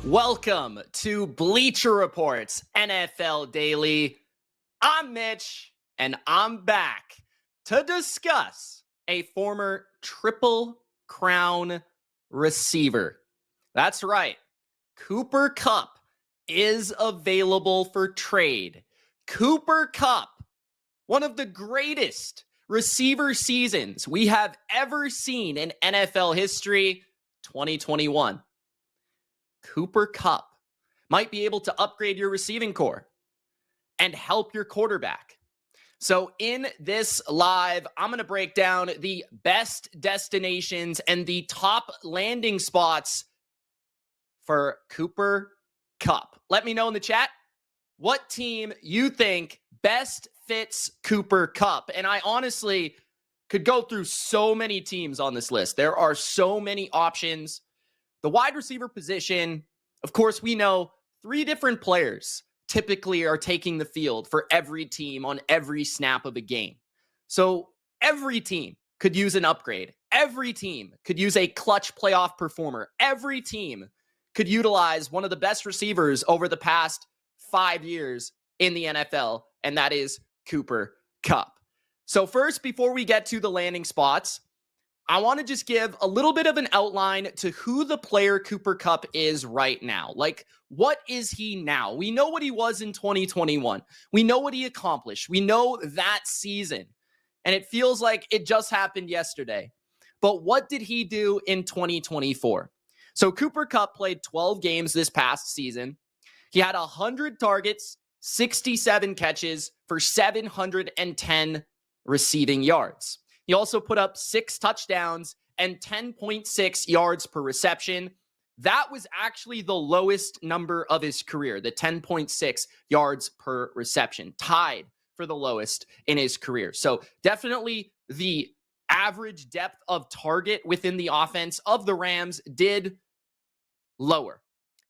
Welcome to Bleacher Report's NFL Daily. I'm Mitch, and I'm back to discuss a former Triple Crown receiver. That's right. Cooper Kupp is available for trade. Cooper Kupp, one of the greatest receiver seasons we have ever seen in NFL history, 2021. Cooper Kupp might be able to upgrade your receiving core and help your quarterback. So in this live, I'm going to break down the best destinations and the top landing spots for Cooper Kupp. Let me know in the chat what team you think best fits Cooper Kupp. And I honestly could go through so many teams on this list. There are so many options. The wide receiver position, of course, we know 3 different players typically are taking the field for every team on every snap of a game. So every team could use an upgrade. Every team could use a clutch playoff performer. Every team could utilize one of the best receivers over the past 5 years in the NFL, and that is Cooper Kupp. So first, before we get to the landing spots, I want to just give a little bit of an outline to who the player Cooper Kupp is right now. Like, what is he now? We know what he was in 2021. We know what he accomplished. We know that season. And it feels like it just happened yesterday. But what did he do in 2024? So Cooper Kupp played 12 games this past season. He had 100 targets, 67 catches for 710 receiving yards. He also put up 6 touchdowns and 10.6 yards per reception. That was actually the lowest number of his career, the 10.6 yards per reception, tied for the lowest in his career. So definitely the average depth of target within the offense of the Rams did lower.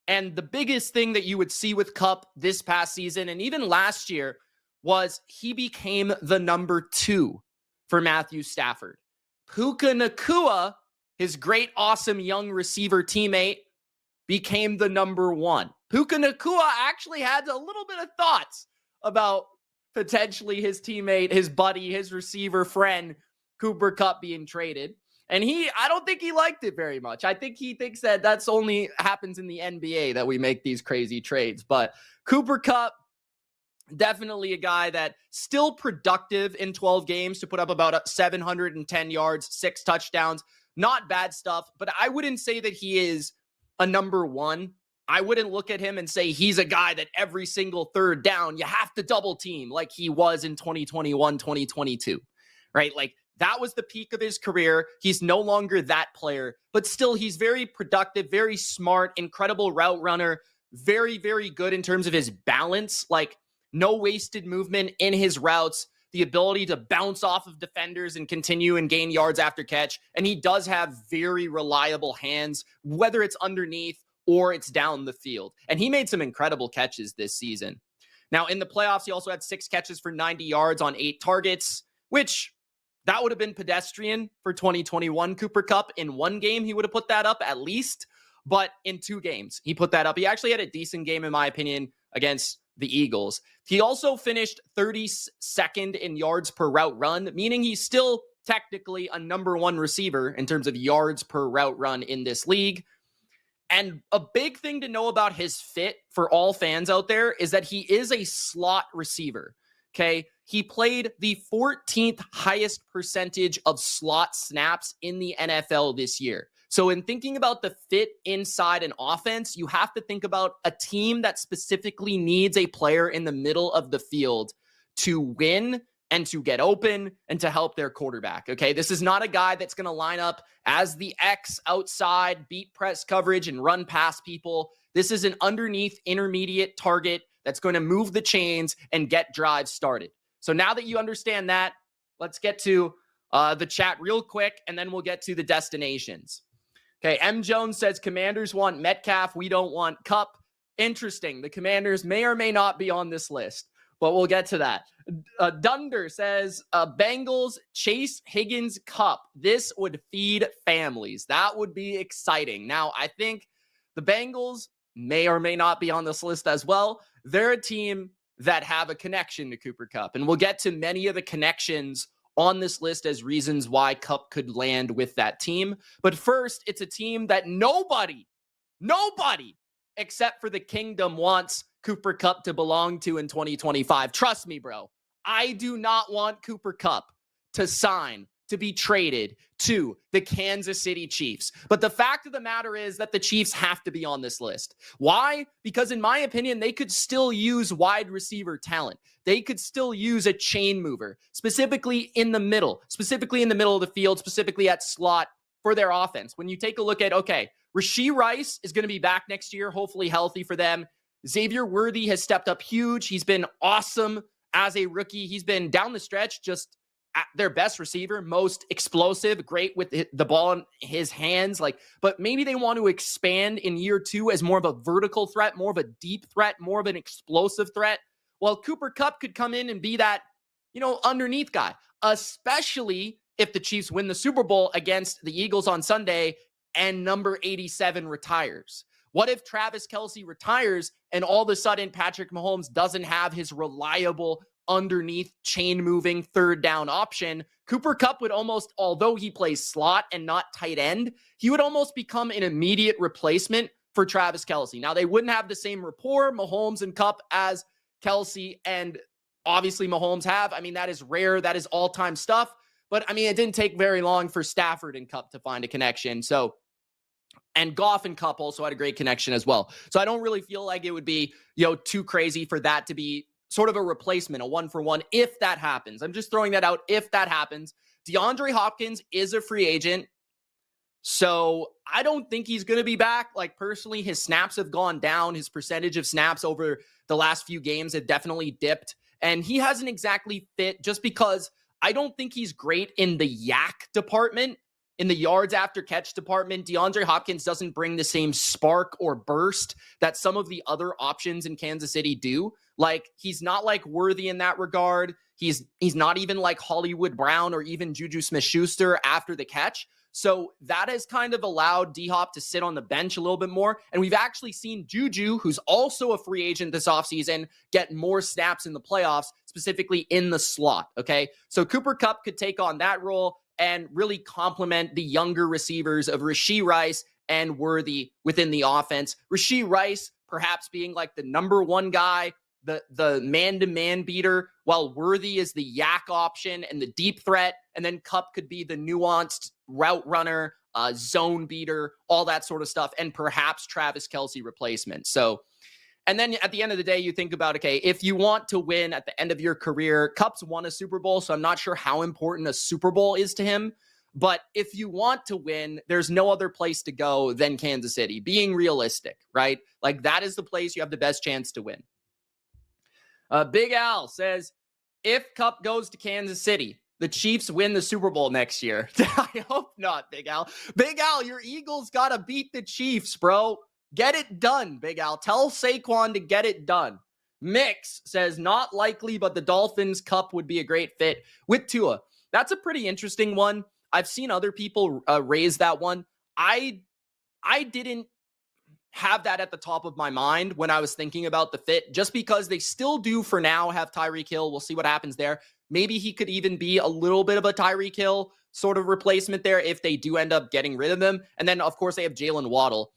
And the biggest thing that you would see with Kupp this past season and even last year was he became the number 2 for Matthew Stafford. Puka Nacua, his great, awesome young receiver teammate, became the number 1. Puka Nacua actually had a little bit of thoughts about potentially his teammate, his buddy, his receiver friend, Cooper Kupp being traded. And I don't think he liked it very much. I think he thinks that that's only happens in the NBA that we make these crazy trades. But Cooper Kupp, definitely a guy that still productive in 12 games to put up about 710 yards, 6 touchdowns. Not bad stuff, but I wouldn't say that he is a number 1. I wouldn't look at him and say he's a guy that every single third down you have to double team like he was in 2021, 2022, right? Like that was the peak of his career. He's no longer that player, but still he's very productive, very smart, incredible route runner, very, very good in terms of his balance. Like, no wasted movement in his routes, the ability to bounce off of defenders and continue and gain yards after catch. And he does have very reliable hands, whether it's underneath or it's down the field. And he made some incredible catches this season. Now, in the playoffs, he also had 6 catches for 90 yards on 8 targets, which that would have been pedestrian for 2021 Cooper Kupp. In 1 game, he would have put that up at least. But in 2 games, he put that up. He actually had a decent game, in my opinion, against the Eagles. He also finished 32nd in yards per route run, meaning he's still technically a number 1 receiver in terms of yards per route run in this league. And a big thing to know about his fit for all fans out there is that he is a slot receiver. Okay. He played the 14th highest percentage of slot snaps in the NFL this year. So in thinking about the fit inside an offense, you have to think about a team that specifically needs a player in the middle of the field to win and to get open and to help their quarterback. Okay, this is not a guy that's going to line up as the X outside, beat press coverage and run past people. This is an underneath intermediate target that's going to move the chains and get drives started. So now that you understand that, let's get to the chat real quick, and then we'll get to the destinations. Okay, M. Jones says, Commanders want Metcalf. We don't want Kupp. Interesting. The Commanders may or may not be on this list, but we'll get to that. Dunder says, Bengals, Chase, Higgins, Kupp. This would feed families. That would be exciting. Now, I think the Bengals may or may not be on this list as well. They're a team that have a connection to Cooper Kupp. And we'll get to many of the connections on this list as reasons why Kupp could land with that team. But first, it's a team that nobody except for the kingdom wants Cooper Kupp to belong to in 2025. Trust me, bro. I do not want Cooper Kupp to sign, to be traded to the Kansas City Chiefs. But the fact of the matter is that the Chiefs have to be on this list. Why? Because in my opinion, they could still use wide receiver talent. They could still use a chain mover, specifically in the middle of the field, specifically at slot for their offense. When you take a look at, okay, Rashee Rice is going to be back next year, hopefully healthy for them. Xavier Worthy has stepped up huge. He's been awesome as a rookie. He's been down the stretch just their best receiver, most explosive, great with the ball in his hands. But maybe they want to expand in year 2 as more of a vertical threat, more of a deep threat, more of an explosive threat. Well, Cooper Kupp could come in and be that, underneath guy, especially if the Chiefs win the Super Bowl against the Eagles on Sunday and number 87 retires. What if Travis Kelce retires and all of a sudden Patrick Mahomes doesn't have his reliable underneath chain moving third down option? Cooper Kupp would almost, although he plays slot and not tight end, he would almost become an immediate replacement for Travis Kelce. Now, they wouldn't have the same rapport, Mahomes and Kupp, as Kelce and obviously Mahomes have. I mean, that is rare. That is all-time stuff. But I mean, it didn't take very long for Stafford and Kupp to find a connection. And Goff and Kupp also had a great connection as well. So I don't really feel like it would be, too crazy for that to be sort of a replacement, a 1-for-1, if that happens. I'm just throwing that out if that happens. DeAndre Hopkins is a free agent, so I don't think he's going to be back. Personally, his snaps have gone down. His percentage of snaps over the last few games have definitely dipped, and he hasn't exactly fit just because I don't think he's great in the yak department. In the yards after catch department, DeAndre Hopkins doesn't bring the same spark or burst that some of the other options in Kansas City do. He's not Worthy in that regard. He's not even like Hollywood Brown or even Juju Smith-Schuster after the catch. So that has kind of allowed D-Hop to sit on the bench a little bit more. And we've actually seen Juju, who's also a free agent this offseason, get more snaps in the playoffs, specifically in the slot, okay? So Cooper Kupp could take on that role and really complement the younger receivers of Rashee Rice and Worthy within the offense. Rashee Rice perhaps being the number one guy, the man-to-man beater, while Worthy is the yak option and the deep threat, and then Kupp could be the nuanced route runner, zone beater, all that sort of stuff, and perhaps Travis Kelce replacement. So, and then at the end of the day, you think about, okay, if you want to win at the end of your career, Kupp's won a Super Bowl, so I'm not sure how important a Super Bowl is to him. But if you want to win, there's no other place to go than Kansas City, being realistic, right? That is the place you have the best chance to win. Big Al says, if Kupp goes to Kansas City, the Chiefs win the Super Bowl next year. I hope not, Big Al. Big Al, your Eagles got to beat the Chiefs, bro. Get it done, Big Al. Tell Saquon to get it done. Mix says, not likely, but the Dolphins Kupp would be a great fit with Tua. That's a pretty interesting one. I've seen other people raise that one. I didn't have that at the top of my mind when I was thinking about the fit, just because they still do for now have Tyreek Hill. We'll see what happens there. Maybe he could even be a little bit of a Tyreek Hill sort of replacement there if they do end up getting rid of him. And then, of course, they have Jalen Waddle.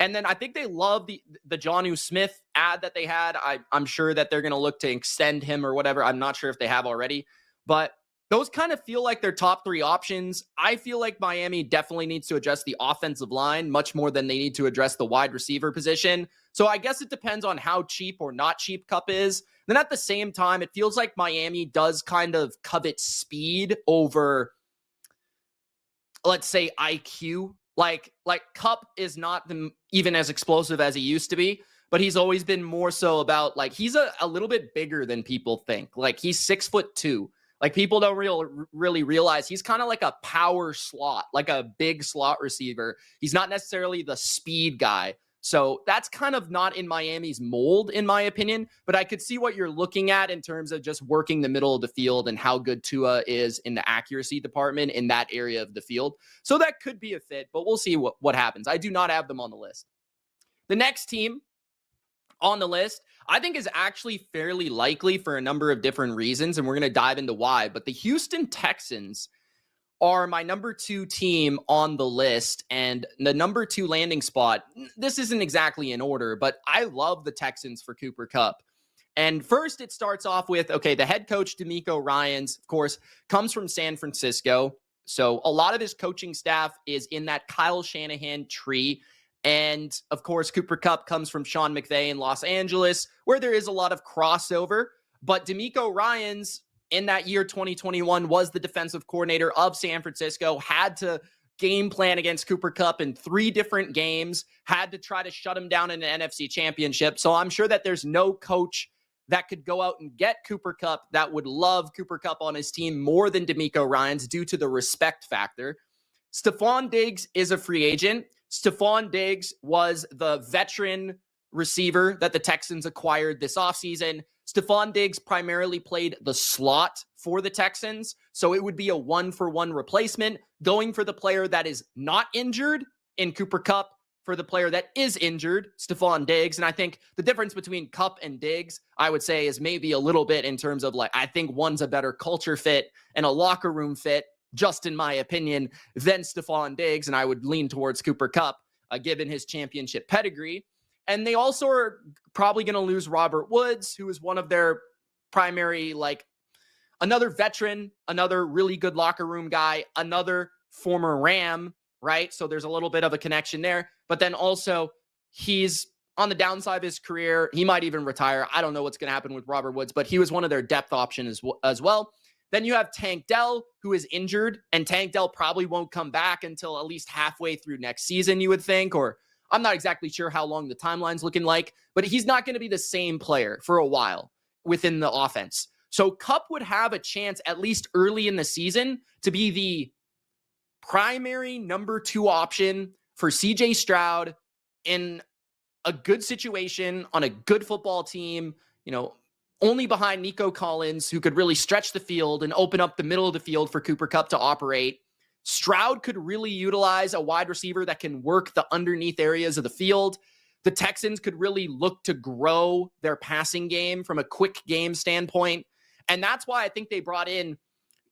And then I think they love the Jonnu Smith ad that they had. I'm sure that they're going to look to extend him or whatever. I'm not sure if they have already. But those kind of feel like their top 3 options. I feel like Miami definitely needs to address the offensive line much more than they need to address the wide receiver position. So I guess it depends on how cheap or not cheap Kupp is. Then at the same time, it feels like Miami does kind of covet speed over, let's say, IQ. Like Kupp is not even as explosive as he used to be, but he's always been more so about he's a little bit bigger than people think. He's 6'2". People don't really realize he's kind of like a power slot, like a big slot receiver. He's not necessarily the speed guy. So that's kind of not in Miami's mold, in my opinion. But I could see what you're looking at in terms of just working the middle of the field and how good Tua is in the accuracy department in that area of the field. So that could be a fit, but we'll see what happens. I do not have them on the list. The next team on the list, I think, is actually fairly likely for a number of different reasons, and we're going to dive into why. But the Houston Texans are my number 2 team on the list, and the number 2 landing spot, this isn't exactly in order, but I love the Texans for Cooper Kupp. And first, it starts off with, okay, the head coach, DeMeco Ryans, of course, comes from San Francisco. So a lot of his coaching staff is in that Kyle Shanahan tree. And of course, Cooper Kupp comes from Sean McVay in Los Angeles, where there is a lot of crossover. But DeMeco Ryans, in that year 2021, was the defensive coordinator of San Francisco, had to game plan against Cooper Kupp in 3 different games, had to try to shut him down in an NFC championship. So I'm sure that there's no coach that could go out and get Cooper Kupp that would love Cooper Kupp on his team more than DeMeco Ryans due to the respect factor. Stephon Diggs is a free agent. Stephon Diggs was the veteran receiver that the Texans acquired this offseason. Stephon Diggs primarily played the slot for the Texans, so it would be a 1-for-1 replacement, going for the player that is not injured in Cooper Kupp for the player that is injured, Stephon Diggs. And I think the difference between Kupp and Diggs, I would say, is maybe a little bit in terms of, like, I think one's a better culture fit and a locker room fit, just in my opinion, than Stephon Diggs. And I would lean towards Cooper Kupp, given his championship pedigree. And they also are probably going to lose Robert Woods, who is one of their primary, like, another veteran, another really good locker room guy, another former Ram, right? So there's a little bit of a connection there. But then also, he's on the downside of his career. He might even retire. I don't know what's going to happen with Robert Woods, but he was one of their depth options as well. Then you have Tank Dell, who is injured, and Tank Dell probably won't come back until at least halfway through next season, you would think, or I'm not exactly sure how long the timeline's looking like, but he's not going to be the same player for a while within the offense. So Kupp would have a chance, at least early in the season, to be the primary number 2 option for CJ Stroud in a good situation on a good football team, only behind Nico Collins, who could really stretch the field and open up the middle of the field for Cooper Kupp to operate. Stroud could really utilize a wide receiver that can work the underneath areas of the field. The Texans could really look to grow their passing game from a quick game standpoint. And that's why I think they brought in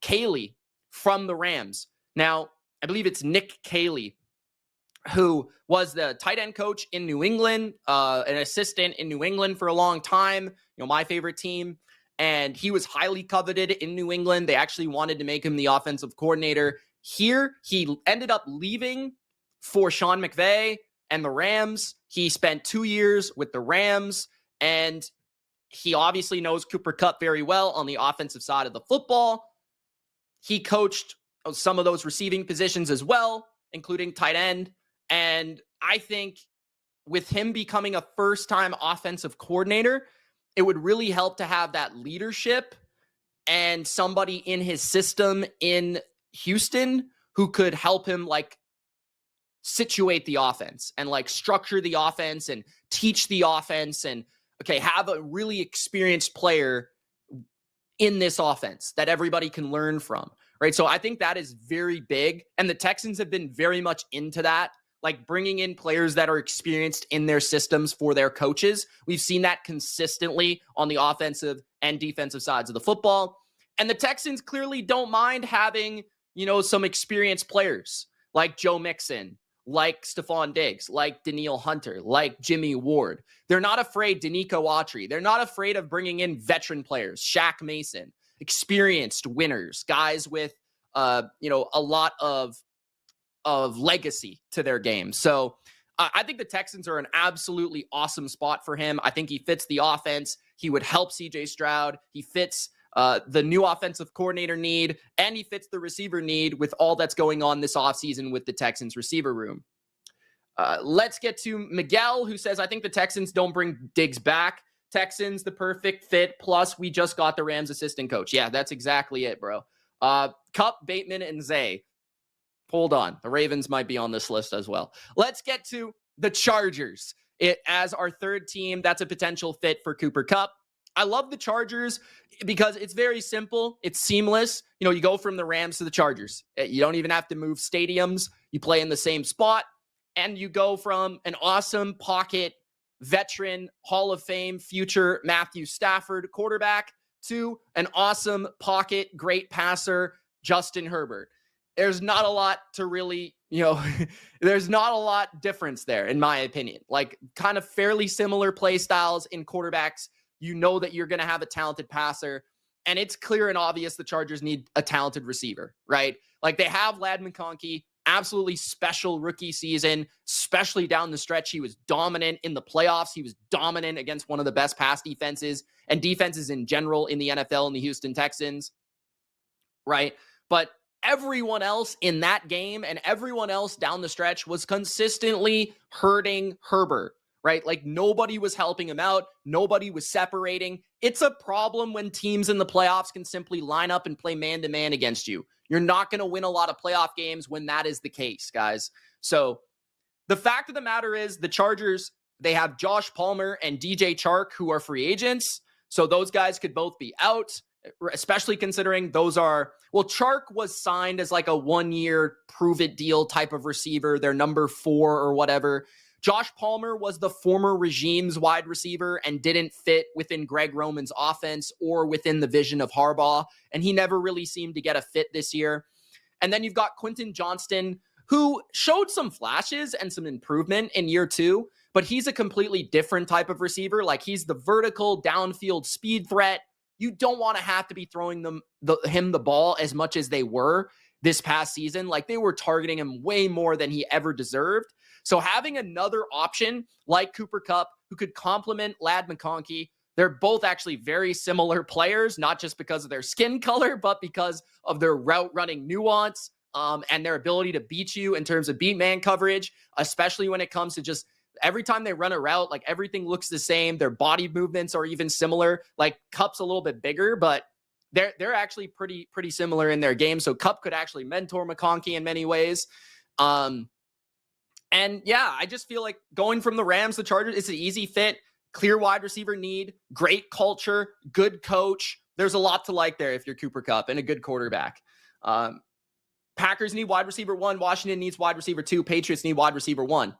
Caley from the Rams. Now, I believe it's Nick Caley, who was the tight end coach in New England, an assistant in New England for a long time, my favorite team. And he was highly coveted in New England. They actually wanted to make him the offensive coordinator. Here, he ended up leaving for Sean McVay and the Rams. He spent 2 years with the Rams, and he obviously knows Cooper Kupp very well on the offensive side of the football. He coached some of those receiving positions as well, including tight end. And I think with him becoming a first-time offensive coordinator, it would really help to have that leadership and somebody in his system in Houston who could help him, like, situate the offense and, like, structure the offense and teach the offense and, okay, have a really experienced player in this offense that everybody can learn from, right? So I think that is very big. And the Texans have been very much into that, like bringing in players that are experienced in their systems for their coaches. We've seen that consistently on the offensive and defensive sides of the football. And the Texans clearly don't mind having, some experienced players like Joe Mixon, like Stephon Diggs, like Danielle Hunter, like Jimmy Ward. They're not afraid, Danico Autry. They're not afraid of bringing in veteran players, Shaq Mason, experienced winners, guys with, a lot of legacy to their game. So I think the Texans are an absolutely awesome spot for him. I think he fits the offense. He would help CJ Stroud. He fits the new offensive coordinator need, and he fits the receiver need with all that's going on this offseason with the Texans receiver room. Let's get to Miguel, who says, I think the Texans don't bring Diggs back. Texans, the perfect fit. Plus, we just got the Rams assistant coach. Yeah, that's exactly it, bro. Kupp, Bateman, and Zay. Hold on. The Ravens might be on this list as well. Let's get to the Chargers. As our third team, that's a potential fit for Cooper Kupp. I love the Chargers because it's very simple. It's seamless. You go from the Rams to the Chargers. You don't even have to move stadiums. You play in the same spot. and you go from an awesome pocket veteran Hall of Fame future Matthew Stafford quarterback to an awesome pocket great passer Justin Herbert. There's not a lot to really, there's not a lot difference there, in my opinion. Like, kind of fairly similar play styles in quarterbacks. You know that you're going to have a talented passer, and it's clear and obvious the Chargers need a talented receiver, right? Like, they have Ladd McConkey, absolutely special rookie season, especially down the stretch. He was dominant in the playoffs. He was dominant against one of the best pass defenses and defenses in general in the NFL, in the Houston Texans, right? But everyone else in that game and everyone else down the stretch was consistently hurting Herbert, right? Like, nobody was helping him out. Nobody was separating. It's a problem when teams in the playoffs can simply line up and play man-to-man against you. You're not going to win a lot of playoff games when that is the case, guys. So the fact of the matter is the Chargers, they have Josh Palmer and DJ Chark, who are free agents. So those guys could both be out, especially considering those are, well, Chark was signed as like a 1-year prove-it deal type of receiver. They're number 4 or whatever. Josh Palmer was the former regime's wide receiver and didn't fit within Greg Roman's offense or within the vision of Harbaugh, and he never really seemed to get a fit this year. And then you've got Quentin Johnston, who showed some flashes and some improvement in year 2, but he's a completely different type of receiver. Like, he's the vertical downfield speed threat. You don't want to have to be throwing him the ball as much as they were this past season. Like, they were targeting him way more than he ever deserved. So having another option like Cooper Kupp, who could complement Ladd McConkey, they're both actually very similar players, not just because of their skin color, but because of their route running nuance and their ability to beat you in terms of beat man coverage, especially when it comes to just every time they run a route, like, everything looks the same. Their body movements are even similar. Like, Kupp's a little bit bigger, but they're actually pretty similar in their game. So Kupp could actually mentor McConkey in many ways. And yeah, I just feel like going from the Rams to Chargers, it's an easy fit, clear wide receiver need, great culture, good coach. There's a lot to like there if you're Cooper Kupp, and a good quarterback. Packers need wide receiver 1. Washington needs wide receiver 2. Patriots need wide receiver 1.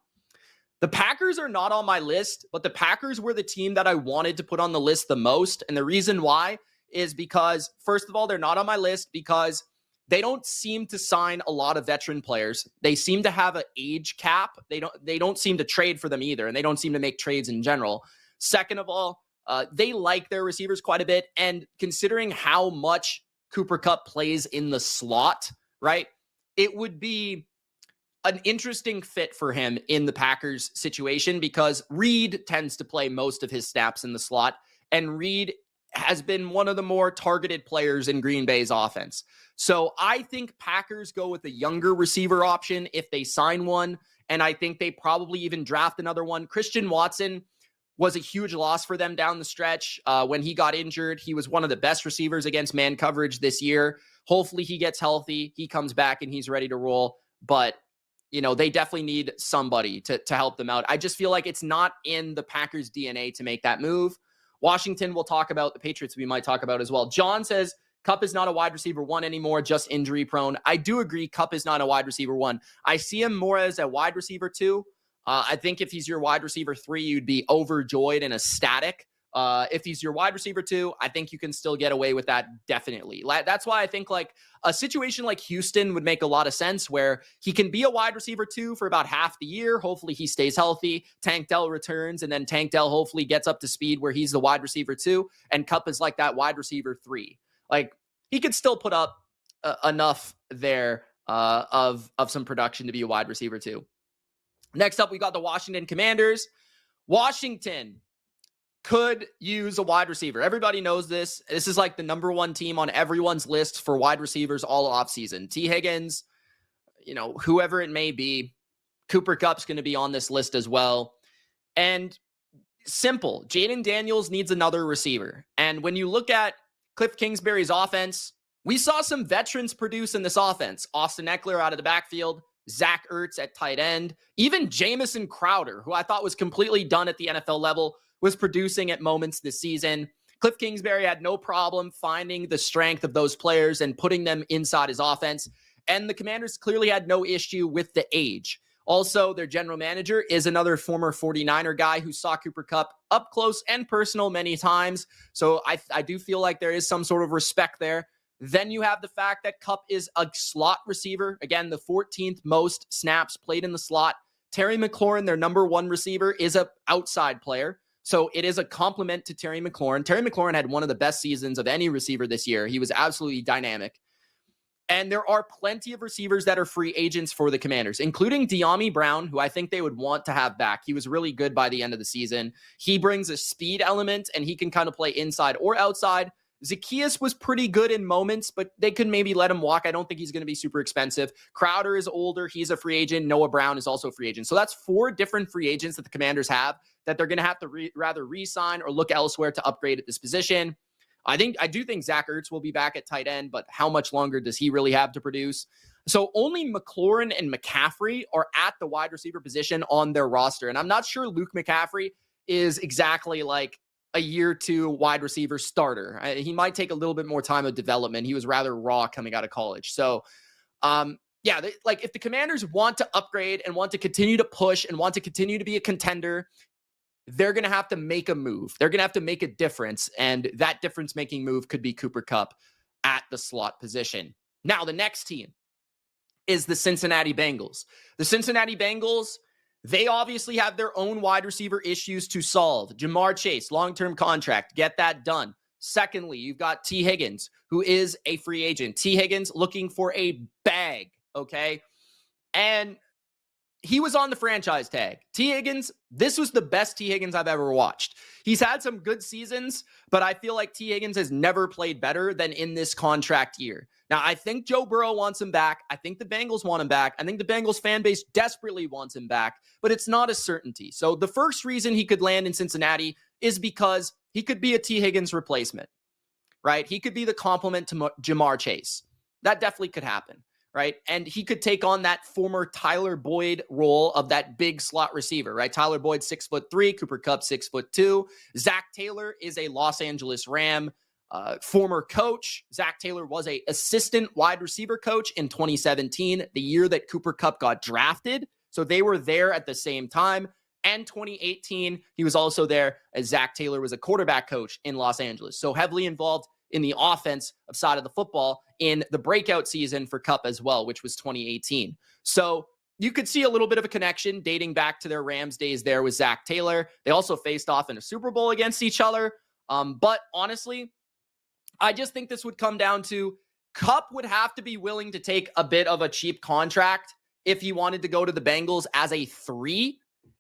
The Packers are not on my list, but the Packers were the team that I wanted to put on the list the most. And the reason why is because, first of all, they're not on my list because they don't seem to sign a lot of veteran players. They seem to have an age cap. They don't seem to trade for them either, and they don't seem to make trades in general. Second of all, they like their receivers quite a bit, and considering how much Cooper Kupp plays in the slot, right, it would be an interesting fit for him in the Packers situation because Reed tends to play most of his snaps in the slot, and Reed has been one of the more targeted players in Green Bay's offense. So I think Packers go with a younger receiver option if they sign one, and I think they probably even draft another one. Christian Watson was a huge loss for them down the stretch. When he got injured, he was one of the best receivers against man coverage this year. Hopefully he gets healthy, he comes back, and he's ready to roll. But, they definitely need somebody to help them out. I just feel like it's not in the Packers' DNA to make that move. Washington we'll talk about. The Patriots we might talk about as well. John says Kupp is not a wide receiver 1 anymore, just injury prone. I do agree Kupp is not a wide receiver 1. I see him more as a wide receiver 2. I think if he's your wide receiver 3, you'd be overjoyed and ecstatic. If he's your wide receiver 2, I think you can still get away with that, definitely. That's why I think like a situation like Houston would make a lot of sense, where he can be a wide receiver 2 for about half the year. Hopefully he stays healthy. Tank Dell returns, and then Tank Dell hopefully gets up to speed where he's the wide receiver 2, and Kupp is like that wide receiver 3. Like, he could still put up enough there of some production to be a wide receiver 2. Next up, we got the Washington Commanders. Washington could use a wide receiver. Everybody knows this. This is like the number 1 team on everyone's list for wide receivers all offseason. T. Higgins, whoever it may be. Cooper Kupp's going to be on this list as well. And simple, Jaden Daniels needs another receiver. And when you look at Cliff Kingsbury's offense, we saw some veterans produce in this offense. Austin Eckler out of the backfield, Zach Ertz at tight end, even Jamison Crowder, who I thought was completely done at the NFL level, was producing at moments this season. Cliff Kingsbury had no problem finding the strength of those players and putting them inside his offense. And the Commanders clearly had no issue with the age. Also, their general manager is another former 49er guy who saw Cooper Kupp up close and personal many times. So I do feel like there is some sort of respect there. Then you have the fact that Kupp is a slot receiver. Again, the 14th most snaps played in the slot. Terry McLaurin, their number one receiver, is an outside player. So it is a compliment to Terry McLaurin. Terry McLaurin had one of the best seasons of any receiver this year. He was absolutely dynamic. And there are plenty of receivers that are free agents for the Commanders, including De'Ami Brown, who I think they would want to have back. He was really good by the end of the season. He brings a speed element, and he can kind of play inside or outside. Zaccheaus was pretty good in moments, but they could maybe let him walk. I don't think he's going to be super expensive. Crowder is older. He's a free agent. Noah Brown is also a free agent. So that's 4 different free agents that the Commanders have that they're going to have to rather re-sign or look elsewhere to upgrade at this position. I do think Zach Ertz will be back at tight end, but how much longer does he really have to produce? So only McLaurin and McCaffrey are at the wide receiver position on their roster. And I'm not sure Luke McCaffrey is exactly like a year 2 wide receiver starter. He might take a little bit more time of development. He was rather raw coming out of college. So, if the Commanders want to upgrade and want to continue to push and want to continue to be a contender, they're going to have to make a move. They're going to have to make a difference. And that difference-making move could be Cooper Kupp at the slot position. Now, the next team is the Cincinnati Bengals. The Cincinnati Bengals, they obviously have their own wide receiver issues to solve. Jamar Chase, long-term contract, get that done. Secondly, you've got T. Higgins, who is a free agent. T. Higgins looking for a bag, okay? And he was on the franchise tag. T. Higgins, this was the best T. Higgins I've ever watched. He's had some good seasons, but I feel like T. Higgins has never played better than in this contract year. Now, I think Joe Burrow wants him back. I think the Bengals want him back. I think the Bengals fan base desperately wants him back, but it's not a certainty. So the first reason he could land in Cincinnati is because he could be a T. Higgins replacement, right? He could be the complement to Jamar Chase. That definitely could happen. Right. And he could take on that former Tyler Boyd role of that big slot receiver, right? Tyler Boyd, 6'3", Cooper Kupp, 6'2". Zach Taylor is a Los Angeles Ram former coach. Zach Taylor was a assistant wide receiver coach in 2017, the year that Cooper Kupp got drafted. So they were there at the same time. And 2018, he was also there as Zach Taylor was a quarterback coach in Los Angeles. So heavily involved in the offense side of the football in the breakout season for Kupp as well, which was 2018. So you could see a little bit of a connection dating back to their Rams days there with Zach Taylor. They also faced off in a Super Bowl against each other. But honestly, I just think this would come down to Kupp would have to be willing to take a bit of a cheap contract if he wanted to go to the Bengals as a 3.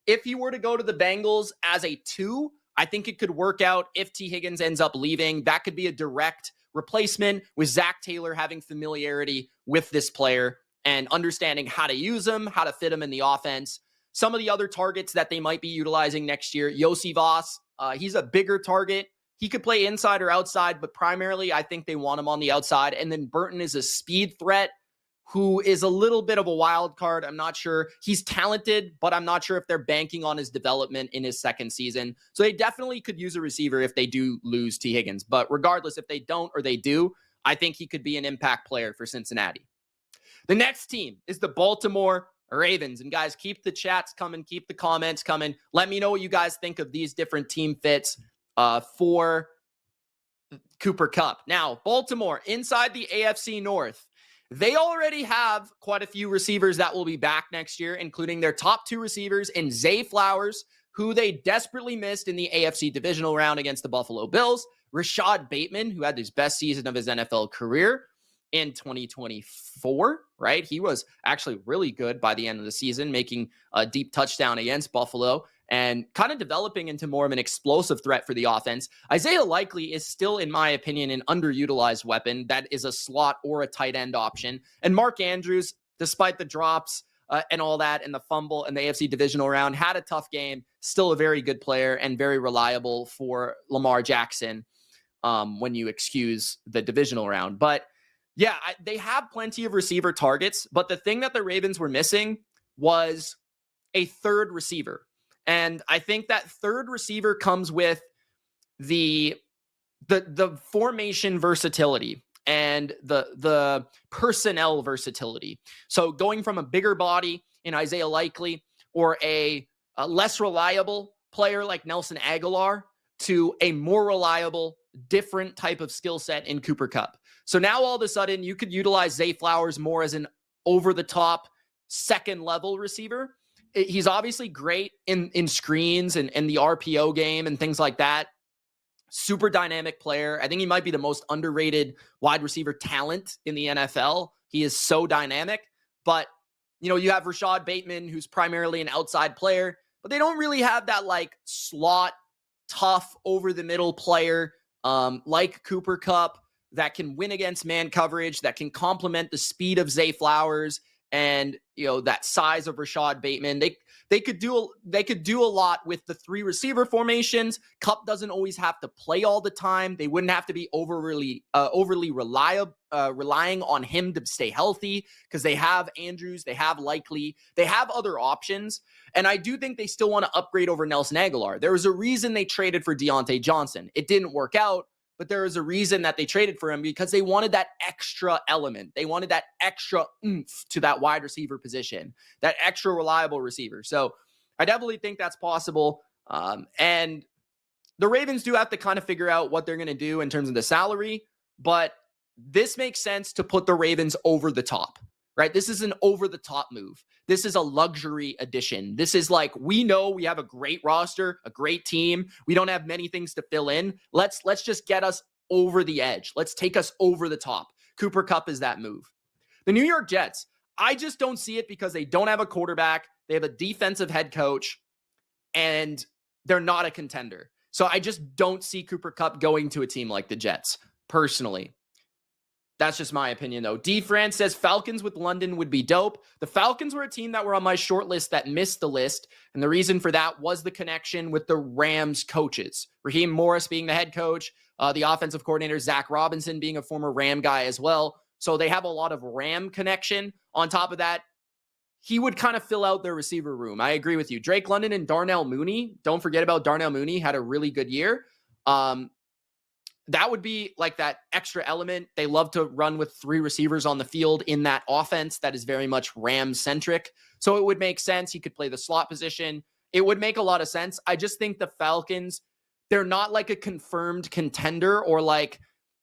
If he were to go to the Bengals as a 2, I think it could work out if T. Higgins ends up leaving. That could be a direct replacement with Zach Taylor having familiarity with this player and understanding how to use him, how to fit him in the offense. Some of the other targets that they might be utilizing next year, Yossi Voss, he's a bigger target. He could play inside or outside, but primarily I think they want him on the outside. And then Burton is a speed threat who is a little bit of a wild card. I'm not sure. He's talented, but I'm not sure if they're banking on his development in his second season. So they definitely could use a receiver if they do lose T. Higgins. But regardless, if they don't or they do, I think he could be an impact player for Cincinnati. The next team is the Baltimore Ravens. And guys, keep the chats coming. Keep the comments coming. Let me know what you guys think of these different team fits for Cooper Kupp. Now, Baltimore inside the AFC North. They already have quite a few receivers that will be back next year, including their top 2 receivers in Zay Flowers, who they desperately missed in the AFC divisional round against the Buffalo Bills, Rashad Bateman, who had his best season of his NFL career in 2024, right? He was actually really good by the end of the season, making a deep touchdown against Buffalo and kind of developing into more of an explosive threat for the offense. Isaiah Likely is still, in my opinion, an underutilized weapon that is a slot or a tight end option. And Mark Andrews, despite the drops and all that and the fumble and the AFC divisional round, had a tough game, still a very good player and very reliable for Lamar Jackson when you excuse the divisional round. But yeah, they have plenty of receiver targets, but the thing that the Ravens were missing was a third receiver. And I think that third receiver comes with the formation versatility and the personnel versatility. So going from a bigger body in Isaiah Likely or a less reliable player like Nelson Aguilar to a more reliable, different type of skill set in Cooper Kupp. So now all of a sudden you could utilize Zay Flowers more as an over-the-top second level receiver. He's obviously great in screens and the RPO game and things like that. Super dynamic player. I think he might be the most underrated wide receiver talent in the NFL. He is so dynamic. But, you know, you have Rashad Bateman, who's primarily an outside player, but they don't really have that like slot, tough, over the middle player like Cooper Kupp that can win against man coverage, that can complement the speed of Zay Flowers and, you know, that size of Rashad Bateman. They could do a lot with the three receiver formations. Kupp doesn't always have to play all the time. They wouldn't have to be overly relying on him to stay healthy because they have Andrews, they have Likely, they have other options. And I do think they still want to upgrade over Nelson Aguilar. There was a reason they traded for Deontay Johnson. It didn't work out, but there was a reason that they traded for him because they wanted that extra element. They wanted that extra oomph to that wide receiver position, that extra reliable receiver. So I definitely think that's possible. And the Ravens do have to kind of figure out what they're going to do in terms of the salary, but this makes sense to put the Ravens over the top, right? This is an over the top move. This is a luxury addition. This is like, we know we have a great roster, a great team. We don't have many things to fill in. Let's just get us over the edge. Let's take us over the top. Cooper Kupp is that move. The New York Jets, I just don't see it because they don't have a quarterback. They have a defensive head coach and they're not a contender. So I just don't see Cooper Kupp going to a team like the Jets personally. That's just my opinion, though. D. France says Falcons with London would be dope. The Falcons were a team that were on my short list that missed the list, and the reason for that was the connection with the Rams coaches. Raheem Morris being the head coach, the offensive coordinator, Zach Robinson, being a former Ram guy as well. So they have a lot of Ram connection. On top of that, he would kind of fill out their receiver room. I agree with you. Drake London and Darnell Mooney. Don't forget about Darnell Mooney. Had a really good year. That would be like that extra element. They love to run with three receivers on the field in that offense that is very much Ram-centric. So it would make sense. He could play the slot position. It would make a lot of sense. I just think the Falcons, they're not like a confirmed contender or like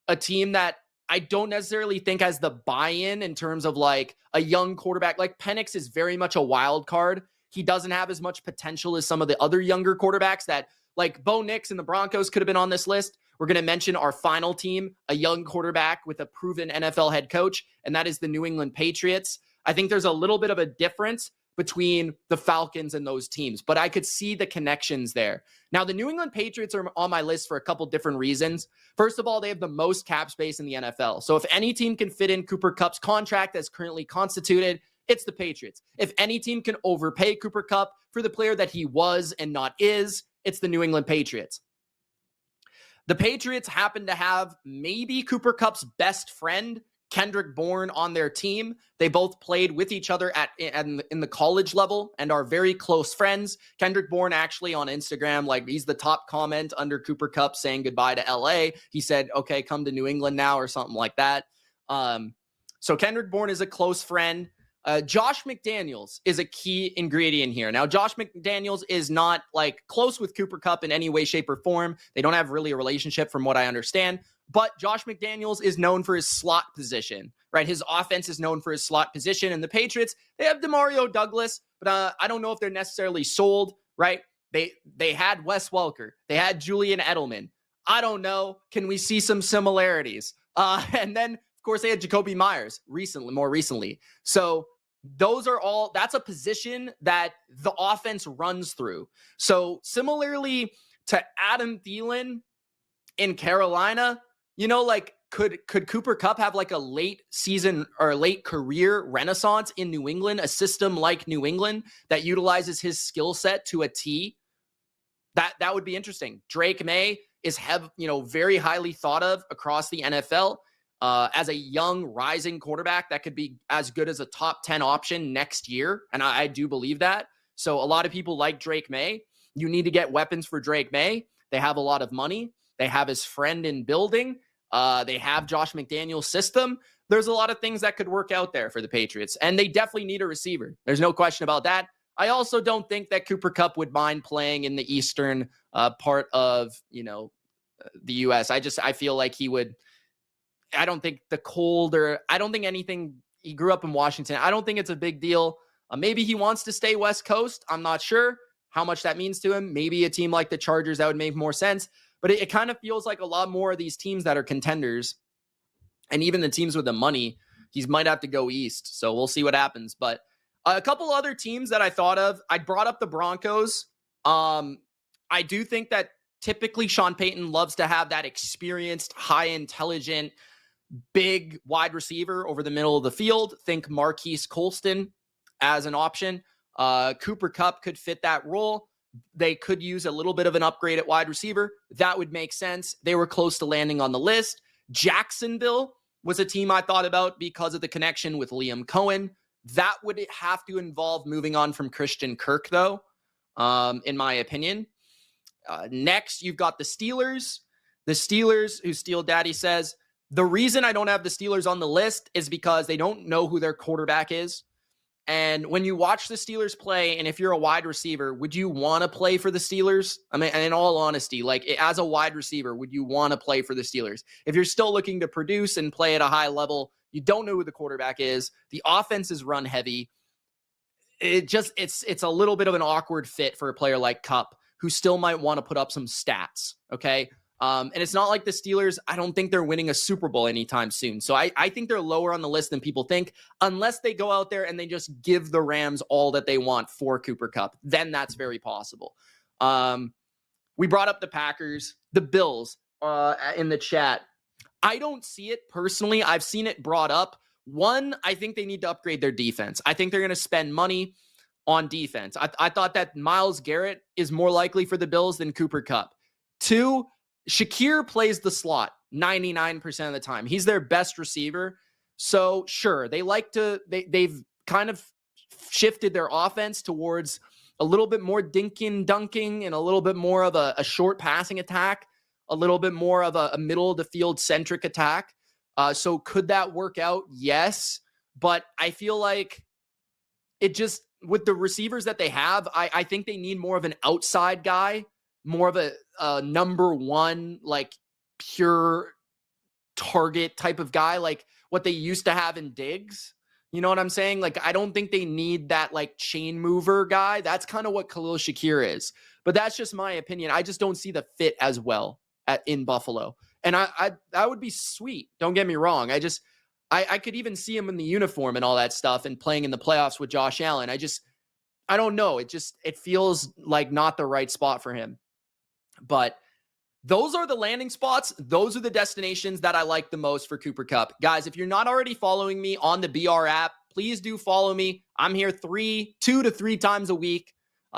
a team that I don't necessarily think has the buy-in in terms of like a young quarterback. Like Penix is very much a wild card. He doesn't have as much potential as some of the other younger quarterbacks that like Bo Nix and the Broncos could have been on this list. We're going to mention our final team, a young quarterback with a proven NFL head coach, and that is the New England Patriots. I think there's a little bit of a difference between the Falcons and those teams, but I could see the connections there. Now, the New England Patriots are on my list for a couple different reasons. First of all, they have the most cap space in the NFL. So if any team can fit in Cooper Kupp's contract as currently constituted, it's the Patriots. If any team can overpay Cooper Kupp for the player that he was and not is, it's the New England Patriots. The Patriots happen to have maybe Cooper Kupp's best friend, Kendrick Bourne, on their team. They both played with each other in the college level and are very close friends. Kendrick Bourne actually on Instagram, like he's the top comment under Cooper Kupp saying goodbye to LA. He said, okay, come to New England now or something like that. So Kendrick Bourne is a close friend. Josh McDaniels is a key ingredient here. Now, Josh McDaniels is not like close with Cooper Kupp in any way, shape, or form. They don't have really a relationship from what I understand. But Josh McDaniels is known for his slot position, right? His offense is known for his slot position. And the Patriots, they have DeMario Douglas, but I don't know if they're necessarily sold, right? They had Wes Welker. They had Julian Edelman. I don't know. Can we see some similarities? And then, of course, they had Jacoby Myers more recently. So that's a position that the offense runs through. So similarly to Adam Thielen in Carolina, you know, like could Cooper Kupp have like a late season or late career renaissance in New England, a system like New England that utilizes his skill set to a T? That would be interesting. Drake May is very highly thought of across the NFL. As a young rising quarterback that could be as good as a top 10 option next year. And I do believe that. So a lot of people like Drake May. You need to get weapons for Drake May. They have a lot of money. They have his friend in building. They have Josh McDaniels' system. there's a lot of things that could work out there for the Patriots, and they definitely need a receiver. There's no question about that. I also don't think that Cooper Kupp would mind playing in the eastern part of, the U.S. I feel like he would. I don't think the cold I don't think anything. He grew up in Washington. I don't think it's a big deal. Maybe he wants to stay West Coast. I'm not sure how much that means to him. Maybe a team like the Chargers, that would make more sense. But it kind of feels like a lot more of these teams that are contenders, and even the teams with the money, he might have to go east. So we'll see what happens. But a couple other teams that I thought of, I brought up the Broncos. I do think that typically Sean Payton loves to have that experienced, high intelligent, big wide receiver over the middle of the field. Think Marquise Colston as an option. Cooper Kupp could fit that role. They could use a little bit of an upgrade at wide receiver. That would make sense. They were close to landing on the list. Jacksonville was a team I thought about because of the connection with Liam Cohen. That would have to involve moving on from Christian Kirk, though, in my opinion. Next, you've got the Steelers. The Steelers, who Steel Daddy says, the reason I don't have the Steelers on the list is because they don't know who their quarterback is. And when you watch the Steelers play, and if you're a wide receiver, would you want to play for the Steelers? I mean, in all honesty, like as a wide receiver, would you want to play for the Steelers? If you're still looking to produce and play at a high level, you don't know who the quarterback is. The offense is run heavy. It's a little bit of an awkward fit for a player like Kupp, who still might want to put up some stats. Okay. And it's not like the Steelers, I don't think they're winning a Super Bowl anytime soon. So I think they're lower on the list than people think, unless they go out there and they just give the Rams all that they want for Cooper Kupp. Then that's very possible. We brought up the Packers, the Bills in the chat. I don't see it personally. I've seen it brought up. One, I think they need to upgrade their defense. I think they're going to spend money on defense. I thought that Myles Garrett is more likely for the Bills than Cooper Kupp. Two, Shakir plays the slot 99% of the time. He's their best receiver. So sure, they've kind of shifted their offense towards a little bit more dinking, dunking, and a little bit more of a short passing attack, a little bit more of a middle of the field centric attack. So could that work out? Yes. But I feel like it just, with the receivers that they have, I think they need more of an outside guy, more of a number one, like pure target type of guy, like what they used to have in Diggs. You know what I'm saying? Like, I don't think they need that like chain mover guy. That's kind of what Khalil Shakir is. But that's just my opinion. I just don't see the fit as well in Buffalo. And that would be sweet. Don't get me wrong. I could even see him in the uniform and all that stuff and playing in the playoffs with Josh Allen. I don't know. It feels like not the right spot for him. But those are the landing spots. Those are the destinations that I like the most for Cooper Kupp. Guys, if you're not already following me on the BR app, please do follow me. I'm here 2 to 3 times a week,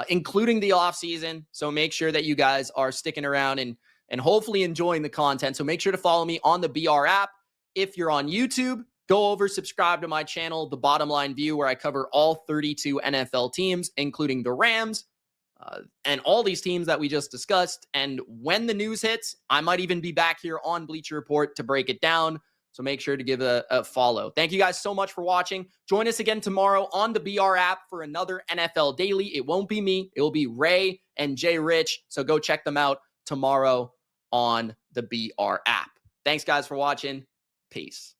including the offseason. So make sure that you guys are sticking around and hopefully enjoying the content. So make sure to follow me on the BR app. If you're on YouTube, go over, subscribe to my channel, The Bottom Line View, where I cover all 32 NFL teams, including the Rams, and all these teams that we just discussed. And when the news hits, I might even be back here on Bleacher Report to break it down. So make sure to give a follow. Thank you guys so much for watching. Join us again tomorrow on the BR app for another NFL Daily. It won't be me. It will be Ray and Jay Rich. So go check them out tomorrow on the BR app. Thanks, guys, for watching. Peace.